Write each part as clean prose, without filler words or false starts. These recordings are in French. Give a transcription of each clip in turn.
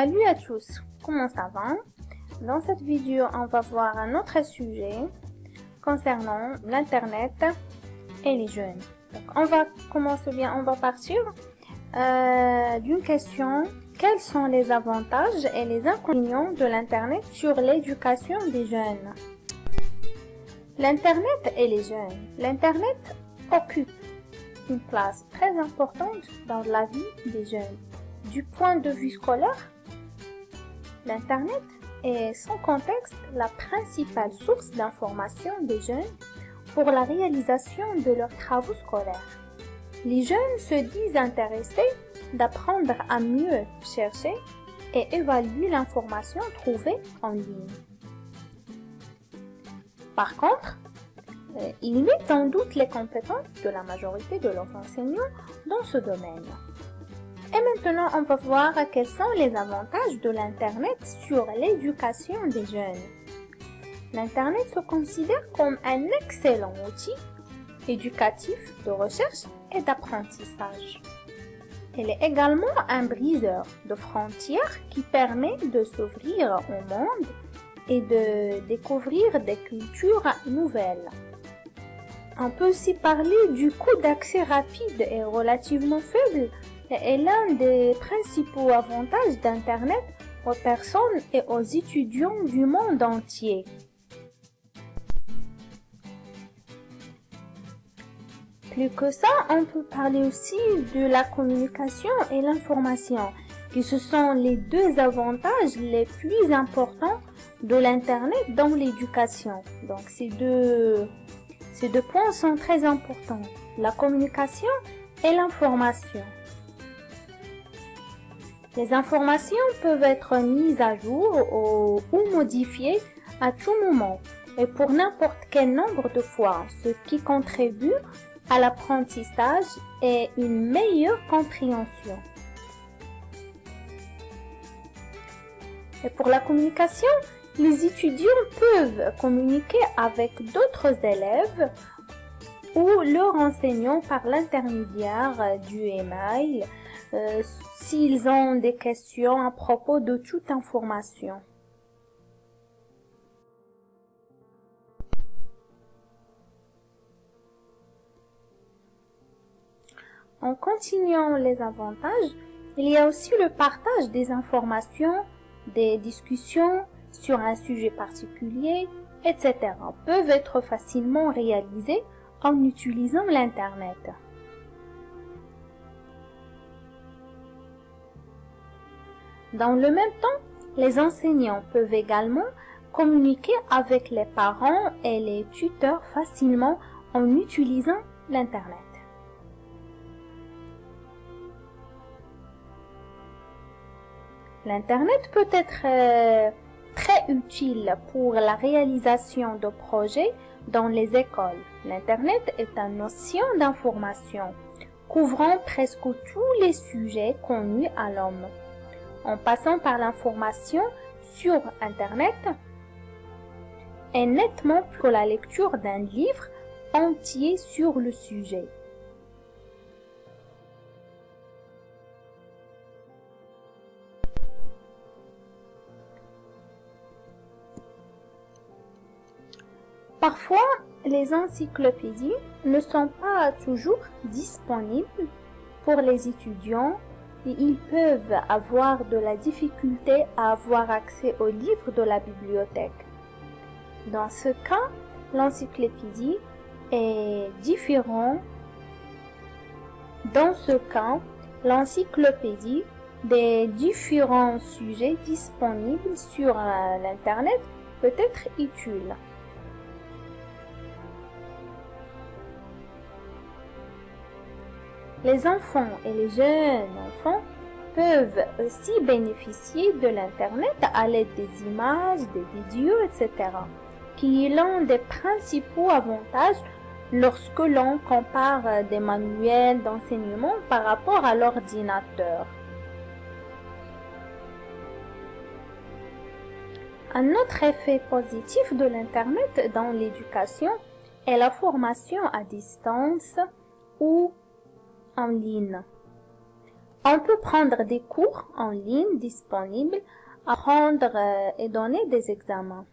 Salut à tous, comment ça va? Dans cette vidéo, on va voir un autre sujet concernant l'Internet et les jeunes. Donc, on va partir d'une question. Quels sont les avantages et les inconvénients de l'Internet sur l'éducation des jeunes? L'Internet et les jeunes. L'Internet occupe une place très importante dans la vie des jeunes. Du point de vue scolaire, l'Internet est sans contexte la principale source d'information des jeunes pour la réalisation de leurs travaux scolaires. Les jeunes se disent intéressés d'apprendre à mieux chercher et évaluer l'information trouvée en ligne. Par contre, il met en doute les compétences de la majorité de leurs enseignants dans ce domaine. Et maintenant, on va voir quels sont les avantages de l'Internet sur l'éducation des jeunes. L'Internet se considère comme un excellent outil éducatif de recherche et d'apprentissage. Elle est également un briseur de frontières qui permet de s'ouvrir au monde et de découvrir des cultures nouvelles. On peut aussi parler du coût d'accès rapide et relativement faible est l'un des principaux avantages d'Internet aux personnes et aux étudiants du monde entier. Plus que ça, on peut parler aussi de la communication et l'information, qui ce sont les deux avantages les plus importants de l'Internet dans l'éducation. Donc ces deux points sont très importants, la communication et l'information. Les informations peuvent être mises à jour ou modifiées à tout moment et pour n'importe quel nombre de fois, ce qui contribue à l'apprentissage et une meilleure compréhension. Et pour la communication, les étudiants peuvent communiquer avec d'autres élèves ou leurs enseignants par l'intermédiaire du email s'ils ont des questions à propos de toute information. En continuant les avantages, il y a aussi le partage des informations, des discussions sur un sujet particulier, etc. peuvent être facilement réalisés en utilisant l'Internet. Dans le même temps, les enseignants peuvent également communiquer avec les parents et les tuteurs facilement en utilisant l'Internet. L'Internet peut être très utile pour la réalisation de projets dans les écoles. L'Internet est une notion d'information couvrant presque tous les sujets connus à l'homme. En passant par l'information sur Internet est nettement plus que la lecture d'un livre entier sur le sujet. Parfois, les encyclopédies ne sont pas toujours disponibles pour les étudiants et ils peuvent avoir de la difficulté à avoir accès aux livres de la bibliothèque. Dans ce cas, l'encyclopédie est différente. Dans ce cas, l'encyclopédie des différents sujets disponibles sur l'Internet peut être utile. Les enfants et les jeunes enfants peuvent aussi bénéficier de l'Internet à l'aide des images, des vidéos, etc., qui est l'un des principaux avantages lorsque l'on compare des manuels d'enseignement par rapport à l'ordinateur. Un autre effet positif de l'Internet dans l'éducation est la formation à distance ou en ligne. On peut prendre des cours en ligne disponibles, apprendre et donner des examens.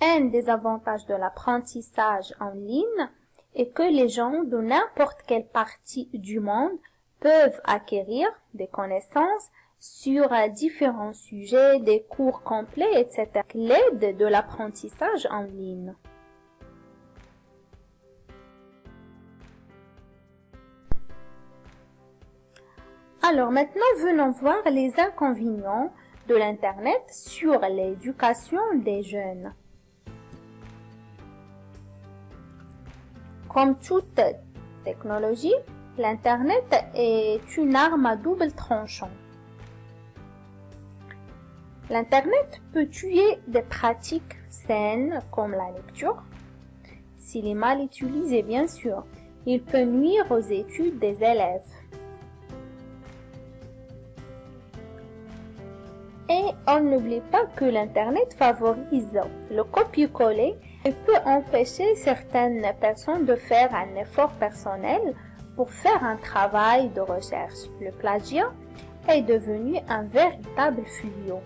Un des avantages de l'apprentissage en ligne est que les gens de n'importe quelle partie du monde peuvent acquérir des connaissances sur différents sujets, des cours complets, etc. L'aide de l'apprentissage en ligne. Alors maintenant, venons voir les inconvénients de l'Internet sur l'éducation des jeunes. Comme toute technologie, l'Internet est une arme à double tranchant. L'Internet peut tuer des pratiques saines comme la lecture, s'il est mal utilisé bien sûr. Il peut nuire aux études des élèves. Et on n'oublie pas que l'Internet favorise le copier-coller et peut empêcher certaines personnes de faire un effort personnel pour faire un travail de recherche. Le plagiat est devenu un véritable fléau.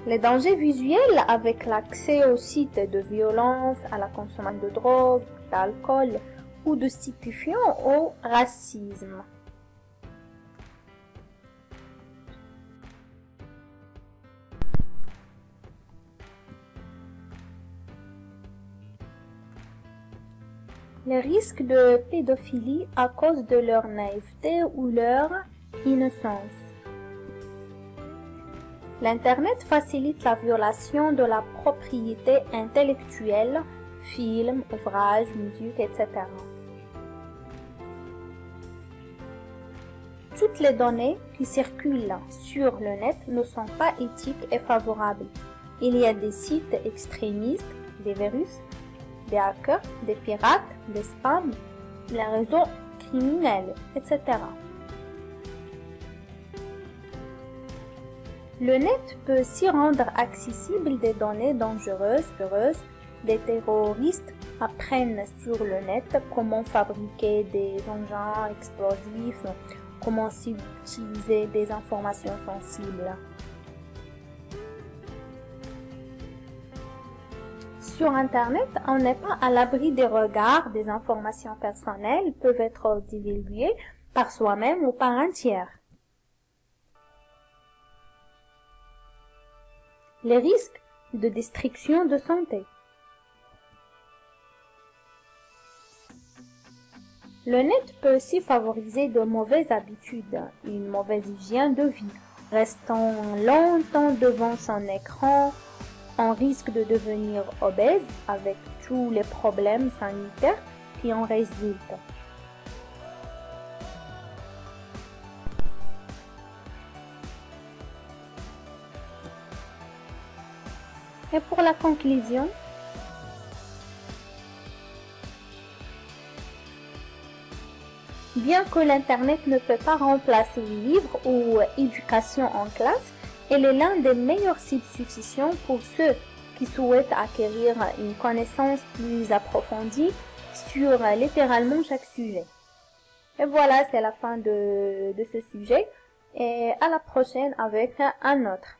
Les dangers visuels avec l'accès aux sites de violence, à la consommation de drogue, d'alcool ou de stupéfiants au racisme. Les risques de pédophilie à cause de leur naïveté ou leur innocence. L'Internet facilite la violation de la propriété intellectuelle, films, ouvrages, musique, etc. Toutes les données qui circulent sur le net ne sont pas éthiques et favorables. Il y a des sites extrémistes, des virus, des hackers, des pirates, des spams, les réseaux criminels, etc. Le net peut aussi rendre accessibles des données dangereuses. Des terroristes apprennent sur le net comment fabriquer des engins explosifs, comment utiliser des informations sensibles. Sur Internet, on n'est pas à l'abri des regards, des informations personnelles peuvent être divulguées par soi-même ou par un tiers. Les risques de destruction de santé. Le net peut aussi favoriser de mauvaises habitudes, une mauvaise hygiène de vie. Restant longtemps devant son écran, on risque de devenir obèse avec tous les problèmes sanitaires qui en résultent. Et pour la conclusion, bien que l'Internet ne peut pas remplacer les livres ou éducation en classe, elle est l'un des meilleures substitutions pour ceux qui souhaitent acquérir une connaissance plus approfondie sur littéralement chaque sujet. Et voilà, c'est la fin de ce sujet et à la prochaine avec un autre.